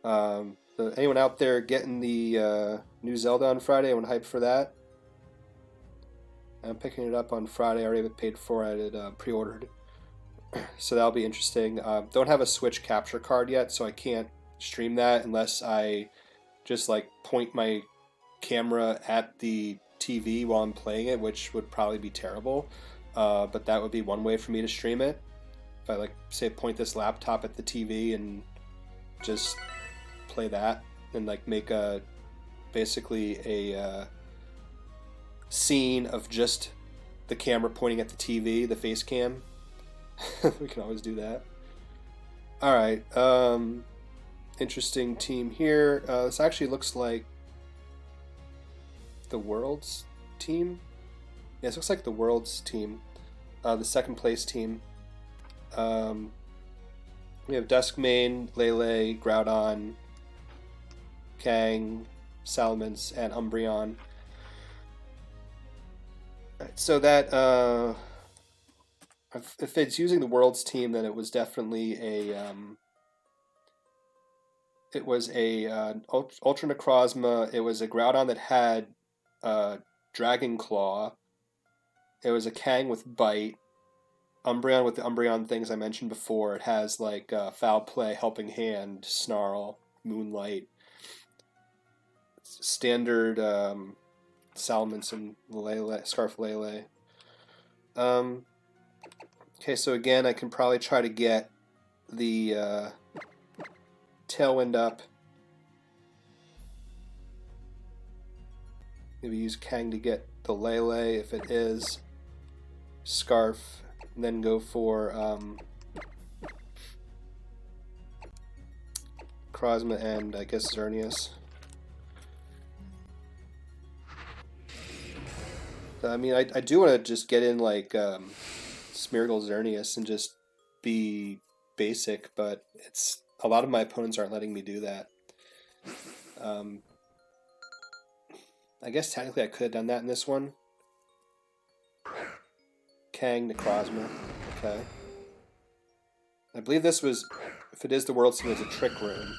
Anyone out there getting the new Zelda on Friday? Anyone hyped for that? I'm picking it up on Friday. I already have it paid for. I had it pre-ordered, so that'll be interesting. Don't have a Switch capture card yet, so I can't stream that unless I just like point my camera at the TV while I'm playing it, which would probably be terrible. But that would be one way for me to stream it. If I like say point this laptop at the TV and just play that and like make a basically a scene of just the camera pointing at the TV, the face cam. We can always do that. All right. Interesting team here. This actually looks like the world's team. Yeah, this looks like the world's team. The second place team. We have Duskmane, Lele, Groudon, Kang, Salamence, and Umbreon. Right, so that if it's using the world's team, then it was definitely a Ultra Necrozma. It was a Groudon that had Dragon Claw. It was a Kang with Bite. Umbreon with the Umbreon things I mentioned before. It has like Foul Play, Helping Hand, Snarl, Moonlight, standard Salamence and Lele, Scarf Lele. Okay, so again, I can probably try to get the Tailwind up. Maybe use Kang to get the Lele if it is. Scarf, and then go for Crozma and I guess Xerneas. I mean, I do want to just get in like Smeargle Xerneas and just be basic, but it's a lot of my opponents aren't letting me do that. I guess technically I could have done that in this one. Kang, Necrozma. Okay. I believe this was, if it is the World Team, it's a Trick Room.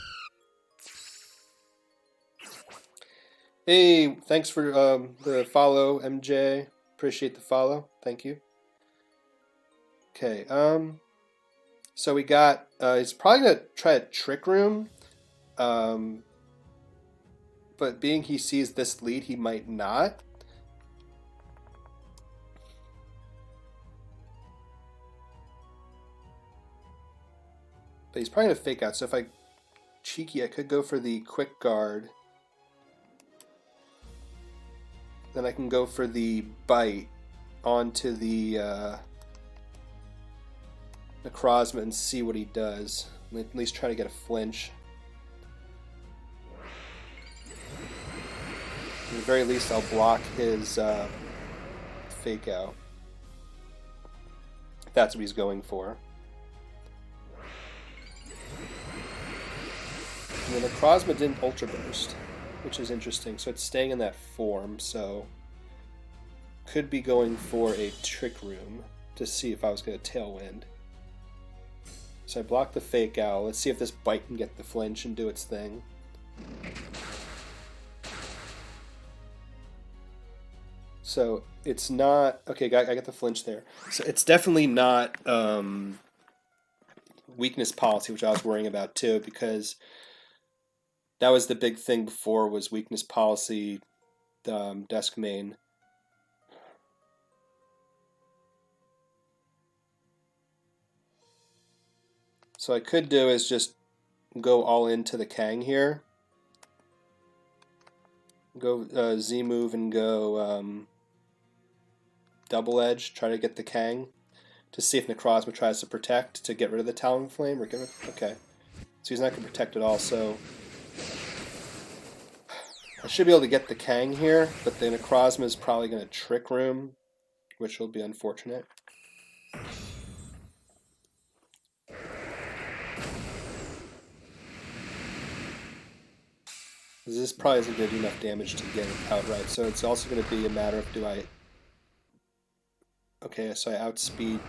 Hey, thanks for the follow, MJ. Appreciate the follow. Thank you. Okay, so we got, he's probably going to try a Trick Room. But being he sees this lead, he might not. But he's probably going to fake out. So if I cheeky, I could go for the Quick Guard. Then I can go for the Bite onto the Necrozma and see what he does. At least try to get a flinch. At the very least, I'll block his fake out. That's what he's going for. And the Necrozma didn't Ultra Burst, which is interesting. So it's staying in that form, so could be going for a Trick Room to see if I was going to Tailwind. So I block the fake out. Let's see if this Bite can get the flinch and do its thing. So it's not... Okay, I got the flinch there. So it's definitely not weakness policy, which I was worrying about too, because that was the big thing before, was weakness policy, Duskmane. So I could do is just go all into the Kang here. Go Z move and go Double Edge, try to get the Kang to see if Necrozma tries to protect to get rid of the Talonflame or give it. Okay, so he's not going to protect at all. So I should be able to get the Kang here, but the Necrozma is probably going to Trick Room, which will be unfortunate. This probably isn't going to do enough damage to get it outright, so it's also going to be a matter of do I... Okay, so I outspeed,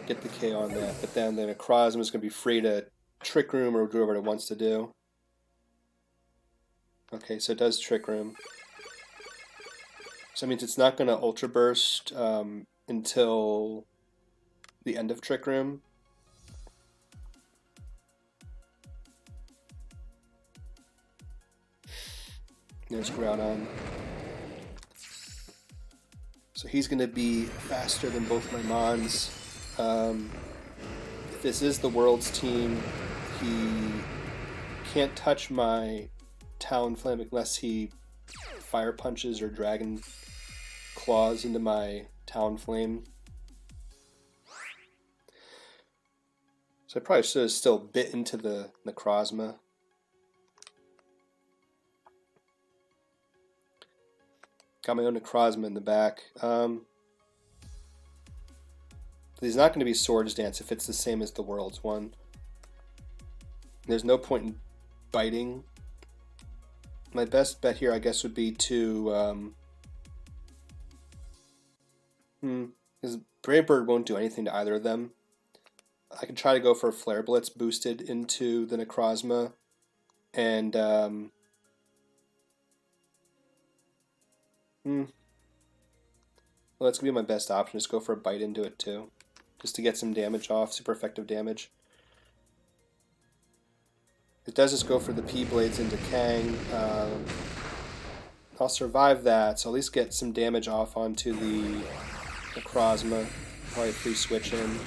get the K on that, but then the Necrozma is going to be free to Trick Room or do whatever it wants to do. Okay, so it does Trick Room. So that means it's not going to Ultra Burst until the end of Trick Room. There's Groudon. So he's going to be faster than both my Mons. If this is the World's team, he can't touch my Talonflame unless he Fire Punches or Dragon Claws into my Talonflame. So I probably should have still bit into the Necrozma. Got my own Necrozma in the back. He's not going to be Swords Dance if it's the same as the World's one. There's no point in biting. My best bet here, I guess, would be to... because Brave Bird won't do anything to either of them. I can try to go for a Flare Blitz boosted into the Necrozma. And... well, that's going to be my best option. Just go for a bite into it, too. Just to get some damage off, super effective damage. It does just go for the P-Blades into Kang. I'll survive that, so I'll at least get some damage off onto the Necrozma. Probably free switch in.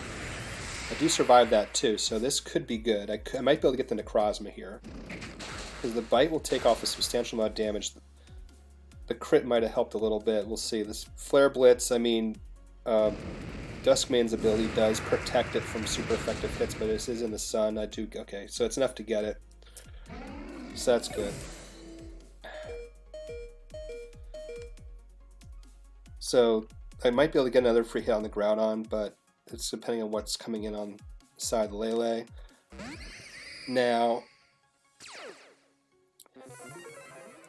I do survive that, too, so this could be good. I might be able to get the Necrozma here. Because the bite will take off a substantial amount of damage. The crit might have helped a little bit. We'll see. This Flare Blitz, I mean, Duskman's ability does protect it from super effective hits, but this is in the sun. Okay, so it's enough to get it. So that's good. So I might be able to get another free hit on the Groudon, but it's depending on what's coming in on the side of the Lele. Now,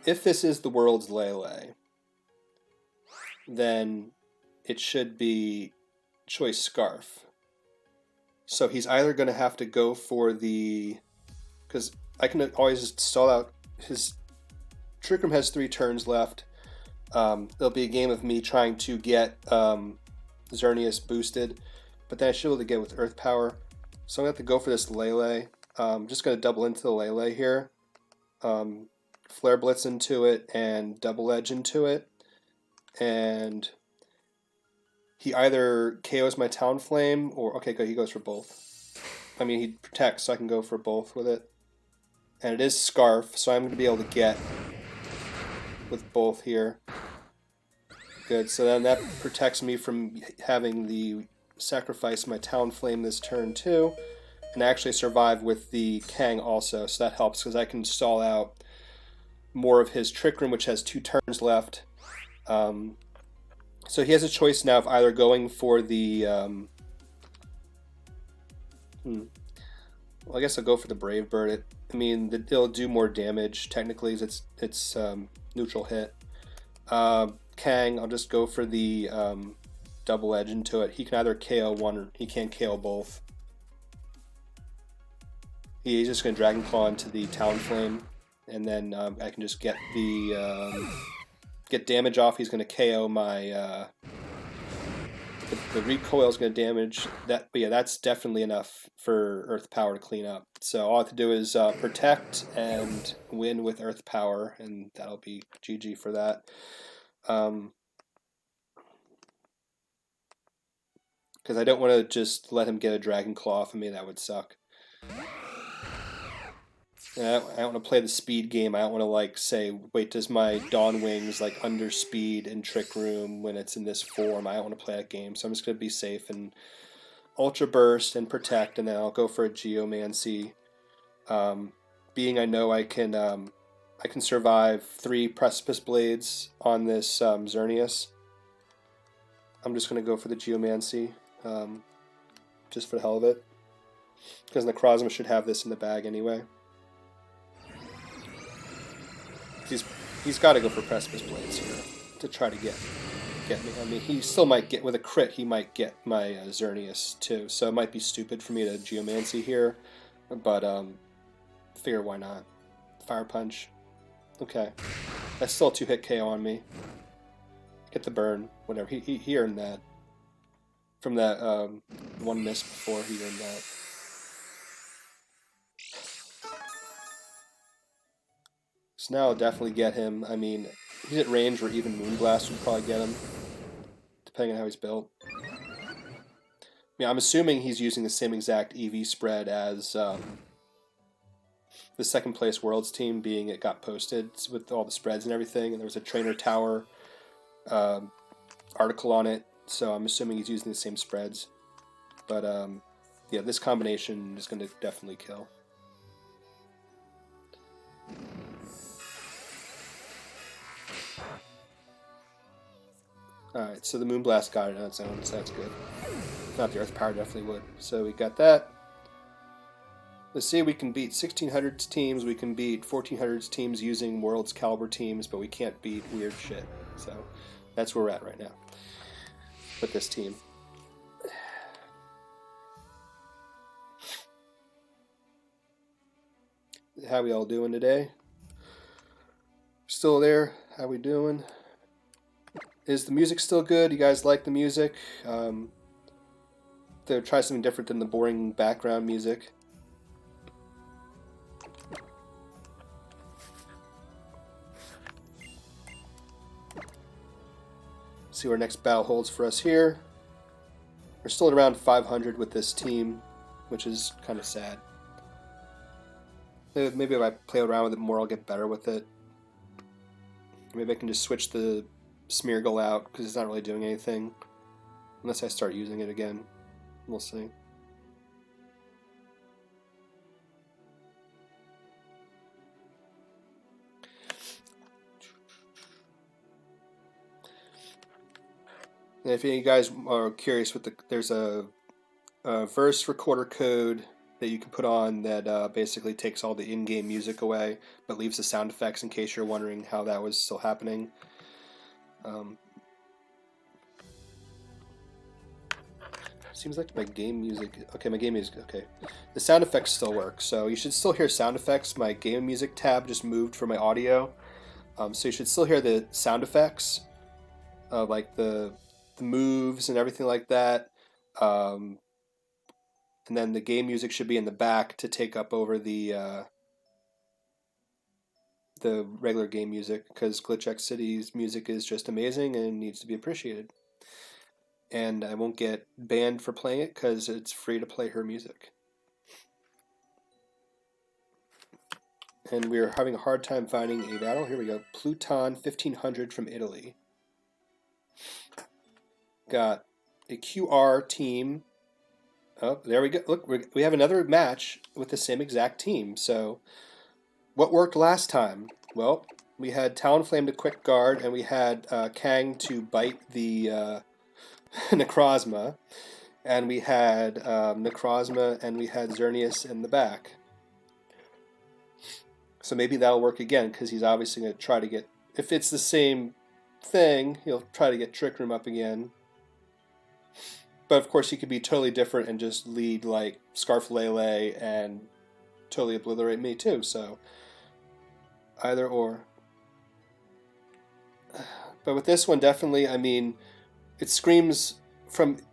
if this is the World's Lele, then it should be Choice Scarf. So he's either going to have to go for the... Because I can always just stall out his... Trick Room has 3 turns left. There'll be a game of me trying to get Xerneas boosted, but then I should be able to get with Earth Power. So I'm going to have to go for this Lele. I'm just going to double into the Lele here. Flare Blitz into it and Double Edge into it. And he either KOs my Talonflame or... Okay, good, he goes for both. I mean, he protects, so I can go for both with it. And it is Scarf, so I'm going to be able to get with both here. Good, so then that protects me from having the sacrifice my Talonflame this turn too. And actually survive with the Kang also, so that helps because I can stall out more of his Trick Room, which has 2 turns left. So he has a choice now of either going for the... Well, I guess I'll go for the Brave Bird. I mean, it'll do more damage, technically, as it's neutral hit. Kang, I'll just go for the Double Edge into it. He can either KO one or he can't KO both. He's just going to Dragon Claw into the Talonflame, and then I can just get the get damage off. He's going to KO my... the recoil is going to damage that, but yeah, that's definitely enough for Earth Power to clean up. So all I have to do is protect and win with Earth Power, and that'll be GG for that. Because I don't want to just let him get a Dragon Claw off of me. That would suck. And I don't want to play the speed game. I don't want to like say, wait, does my Dawn Wings like underspeed in Trick Room when it's in this form? I don't want to play that game, so I'm just going to be safe and Ultra Burst and protect, and then I'll go for a Geomancy. Being I know I can survive 3 Precipice Blades on this Xerneas. I'm just going to go for the Geomancy, just for the hell of it, because Necrozma should have this in the bag anyway. He's got to go for Precipice Blades here to try to get me. I mean, he still might get, with a crit, he might get my Xerneas too, so it might be stupid for me to Geomancy here. but figure why not. Fire Punch. Okay. That's still a 2-hit KO on me. Get the burn. Whatever. He earned that. From that one miss before, he earned that. So now I'll definitely get him. I mean, he's at range where even Moonblast would probably get him, depending on how he's built. I mean, I'm assuming he's using the same exact EV spread as the second place Worlds team, being it got posted with all the spreads and everything, and there was a Trainer Tower article on it, so I'm assuming he's using the same spreads. But yeah, this combination is going to definitely kill. Alright, so the Moonblast got it on its own, so that's good. If not, the Earth Power definitely would. So we got that. Let's see, we can beat 1600s teams, we can beat 1400s teams using Worlds caliber teams, but we can't beat weird shit. So that's where we're at right now with this team. How we all doing today? Still there? How we doing? Is the music still good? You guys like the music? They'll try something different than the boring background music. See what our next battle holds for us here. We're still at around 500 with this team, which is kind of sad. Maybe if I play around with it more, I'll get better with it. Maybe I can just switch the Smeargle out, because it's not really doing anything. Unless I start using it again. We'll see. And if any of you guys are curious, there's a verse recorder code that you can put on that basically takes all the in-game music away, but leaves the sound effects in case you're wondering how that was still happening. Seems like my game music... Okay, my game music... Okay. The sound effects still work, so you should still hear sound effects. My game music tab just moved for my audio. So you should still hear the sound effects, like the moves and everything like that. And then the game music should be in the back to take up over the regular game music, because Glitch X City's music is just amazing and needs to be appreciated. And I won't get banned for playing it because it's free to play her music. And we're having a hard time finding a battle. Here we go. Pluton 1500 from Italy. Got a QR team. Oh, there we go. Look, we have another match with the same exact team. So, what worked last time? Well, we had Talonflame to quick guard, and we had Kang to bite the Necrozma, and we had Necrozma, and we had Xerneas in the back. So maybe that'll work again, because he's obviously going to try to get... If it's the same thing, he'll try to get Trick Room up again. But of course he could be totally different and just lead like Scarflele and totally obliterate me too, so... Either or. But with this one, definitely, I mean... It screams,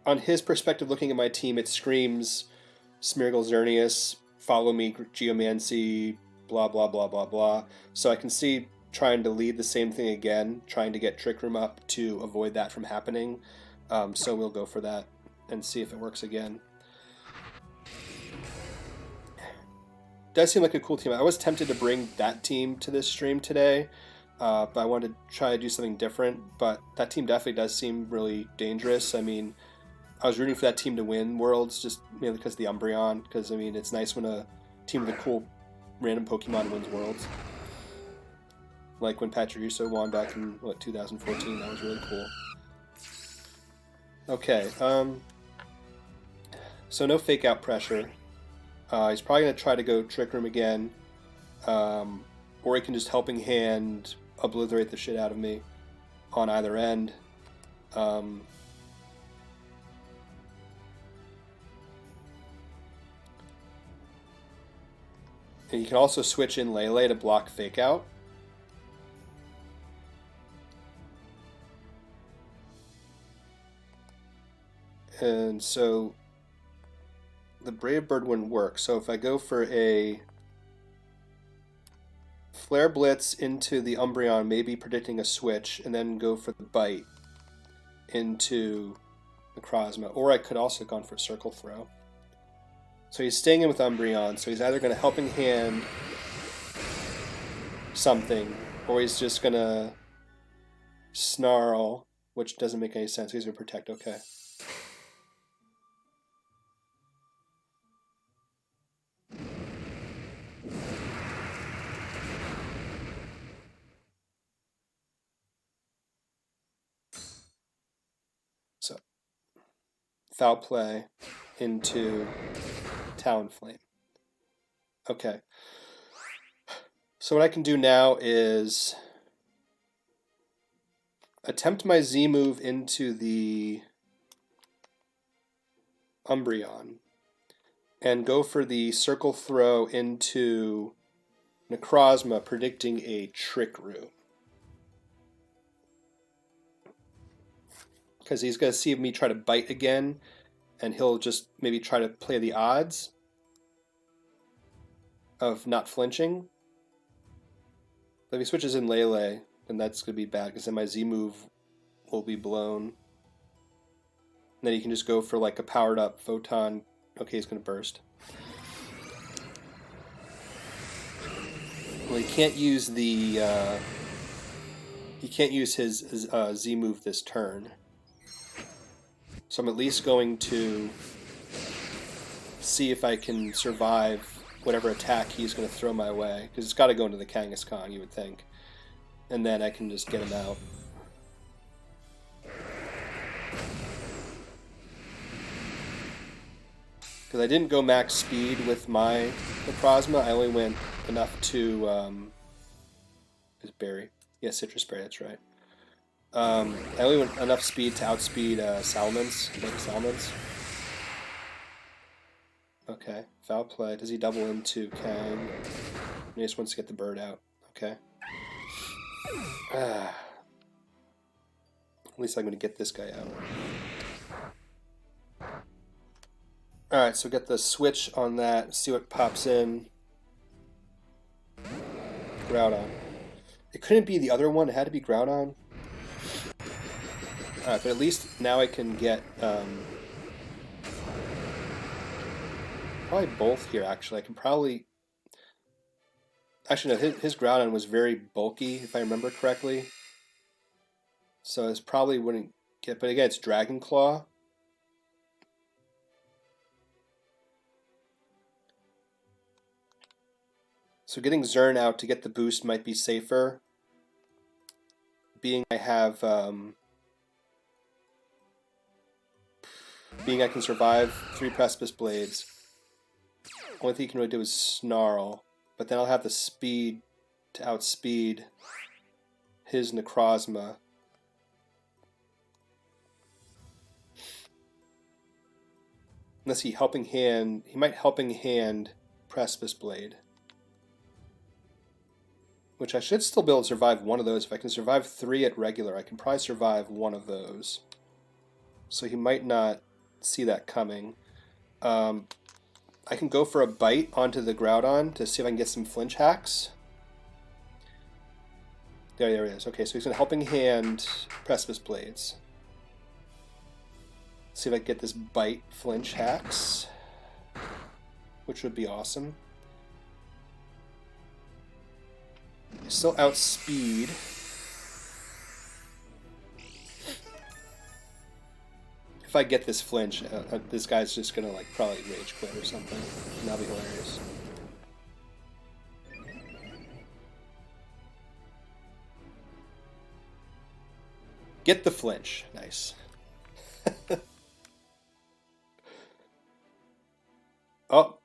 on his perspective looking at my team, it screams Smeargle Xerneas, follow me, Geomancy, blah, blah, blah, blah, blah. So I can see trying to lead the same thing again, trying to get Trick Room up to avoid that from happening. So we'll go for that and see if it works again. Does seem like a cool team. I was tempted to bring that team to this stream today, but I wanted to try to do something different, but that team definitely does seem really dangerous. I mean, I was rooting for that team to win Worlds just mainly because of the Umbreon, because, I mean, it's nice when a team with a cool random Pokemon wins Worlds. Like when Pachirisu won back in, 2014, that was really cool. Okay, so no fake out pressure. He's probably going to try to go Trick Room again, or he can just Helping Hand obliterate the shit out of me on either end. And you can also switch in Lele to block Fake Out. And so the Brave Bird wouldn't work. So if I go for a Flare Blitz into the Umbreon, maybe predicting a switch, and then go for the Bite into Necrozma. Or I could also have gone for a Circle Throw. So he's staying in with Umbreon, so he's either going to Helping Hand something, or he's just going to Snarl, which doesn't make any sense. He's going to Protect, okay. So, Foul Play into Talonflame. Okay. So what I can do now is attempt my Z move into the Umbreon and go for the Circle Throw into Necrozma, predicting a Trick Room. Because he's going to see me try to Bite again, and he'll just maybe try to play the odds of not flinching. But if he switches in Lele, then that's going to be bad, because then my Z move will be blown. And then he can just go for like a powered up Photon. Okay, he's going to burst. Well, he can't use the he can't use his Z move this turn. So I'm at least going to see if I can survive whatever attack he's going to throw my way, because it's got to go into the Kangaskhan, you would think, and then I can just get him out. Because I didn't go max speed with my Necrozma, I only went enough to is berry? Yeah, citrus berry. That's right. I only went enough speed to outspeed Salamence. Okay, Foul Play. Does he double into Kang? He just wants to get the bird out. Okay. At least I'm going to get this guy out. Alright, so get the switch on that, see what pops in. Groudon. It couldn't be the other one, it had to be Groudon. Alright, but at least now I can get probably both here, actually. I can probably... Actually, no, his Groudon was very bulky, if I remember correctly. So this probably wouldn't get... But again, it's Dragon Claw. So getting Zern out to get the boost might be safer. Being I have... being I can survive 3 Precipice Blades. Only thing he can really do is Snarl. But then I'll have the speed to outspeed his Necrozma. Unless he Helping Hand... He might Helping Hand Precipice Blade. Which I should still be able to survive one of those. If I can survive 3 at regular, I can probably survive one of those. So he might not see that coming. I can go for a Bite onto the Groudon to see if I can get some flinch hacks. There he is. Okay, so he's going to Helping Hand Precipice Blades. See if I can get this Bite flinch hacks, which would be awesome. Still outspeed. If I get this flinch, this guy's just gonna like probably rage quit or something, and that'll be hilarious. Get the flinch. Nice. Oh,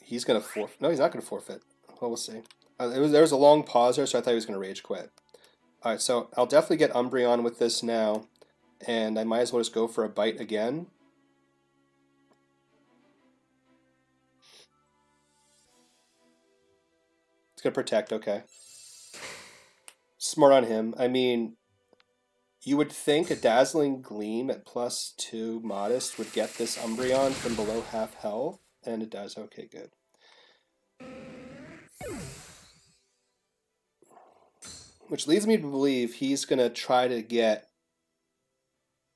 he's gonna forfeit. No, he's not gonna forfeit. Well, we'll see. There was a long pause there, so I thought he was gonna rage quit. All right, so I'll definitely get Umbreon with this now, and I might as well just go for a Bite again. It's gonna protect, okay. Smart on him. I mean, you would think a Dazzling Gleam at +2 Modest would get this Umbreon from below half health, and it does. Okay, good. Which leads me to believe he's gonna try to get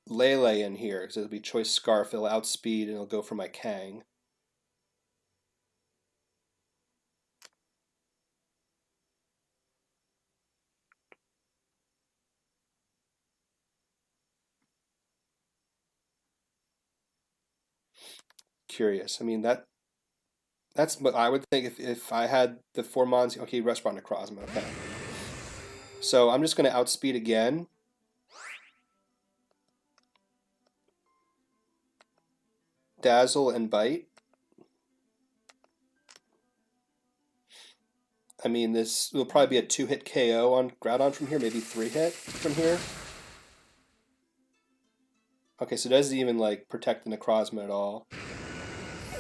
Lele in here, because it'll be Choice Scarf, it'll outspeed, and it'll go for my Kang. Curious. I mean, that's what I would think if I had the 4 mons. Okay, Respond Necrozma, okay. So I'm just going to outspeed again. Dazzle and Bite. I mean, this will probably be a 2-hit KO on Groudon from here, maybe 3-hit from here. Okay, so it doesn't even like protect the Necrozma at all.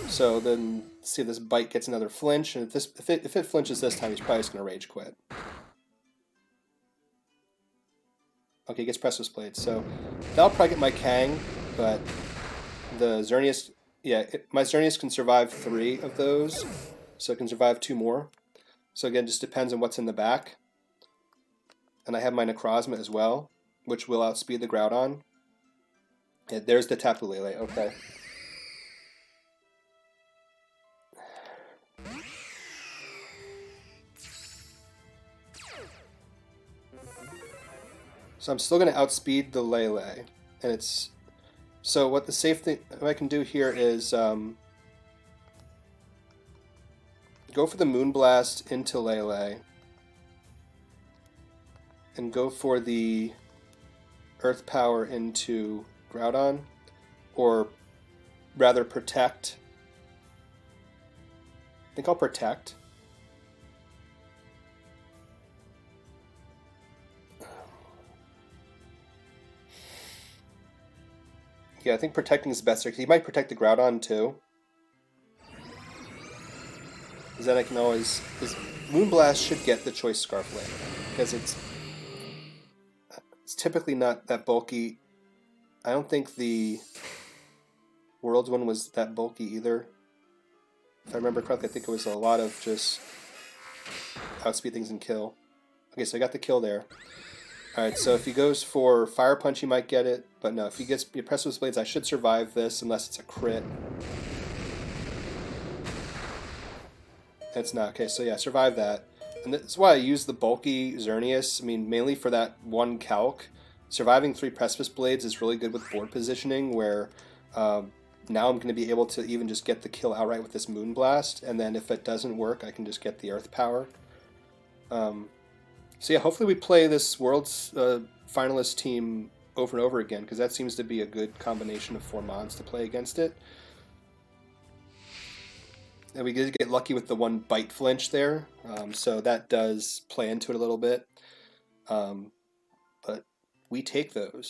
So then, see if this Bite gets another flinch, and if it flinches this time, he's probably just gonna Rage Quit. Okay, he gets Precious Blade, so that'll probably get my Kang, but the Xerneas, yeah, my Xerneas can survive 3 of those, so it can survive 2 more. So again, just depends on what's in the back. And I have my Necrozma as well, which will outspeed the Groudon. Yeah, there's the Tapu Lele, okay. So I'm still going to outspeed the Lele, and it's... So what the safe thing I can do here is go for the Moonblast into Lele, and go for the Earth Power into Groudon, or rather Protect. I think I'll Protect. Yeah, I think protecting is best because he might protect the Groudon too. Because then I can always... Because Moonblast should get the Choice Scarf later. Because it's typically not that bulky. I don't think the Worlds one was that bulky either. If I remember correctly, I think it was a lot of just outspeed things and kill. Okay, so I got the kill there. Alright, so if he goes for Fire Punch, he might get it. But no, if he gets Precious Blades, I should survive this unless it's a crit. It's not. Okay, so yeah, survive that. And that's why I use the bulky Xerneas. I mean, mainly for that one calc. Surviving 3 Precipice Blades is really good with board positioning, where now I'm going to be able to even just get the kill outright with this Moonblast, and then if it doesn't work, I can just get the Earth Power. So yeah, hopefully we play this World's finalist team over and over again, because that seems to be a good combination of 4 mods to play against it. And we did get lucky with the one Bite flinch there, so that does play into it a little bit. But we take those.